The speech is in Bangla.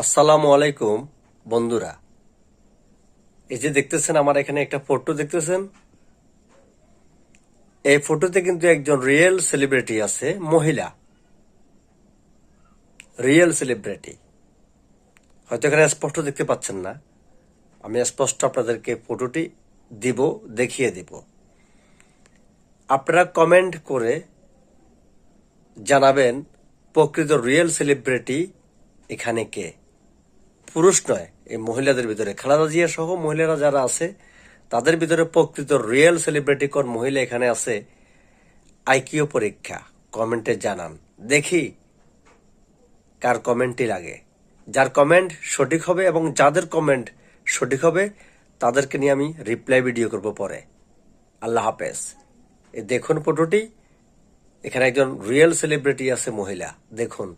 আসসালামু আলাইকুম বন্ধুরা। এই যে দেখতেছেন আমার এখানে একটা ফটো দেখতেছেন। এই ফটোতে কিন্তু একজন রিয়েল সেলিব্রিটি আছে, মহিলা, রিয়েল সেলিব্রিটি। হয়তো এখানে স্পষ্ট দেখতে পাচ্ছেন না, আমি স্পষ্ট আপনাদেরকে ফটোটি দেখিয়ে দিব। আপনারা কমেন্ট করে জানাবেন প্রকৃত রিয়েল সেলিব্রিটি এখানে কে। পুরুষ নয়, এই মহিলাদের ভিতরে খালেদা জিয়া সহ মহিলারা যারা আছে তাদের ভিতরে প্রকৃত রিয়েল সেলিব্রিটি কোন মহিলা এখানে আছে। আইকিউ পরীক্ষা কমেন্টে জানান, দেখি কার কমেন্টই লাগে। যার কমেন্ট সঠিক হবে এবং যাদের কমেন্ট সঠিক হবে তাদেরকে নিয়ে আমি রিপ্লাই ভিডিও করব পরে। আল্লাহ হাফেজ। এই দেখুন ফটোটি, এখানে একজন রিয়েল সেলিব্রিটি আছে, মহিলা, দেখুন।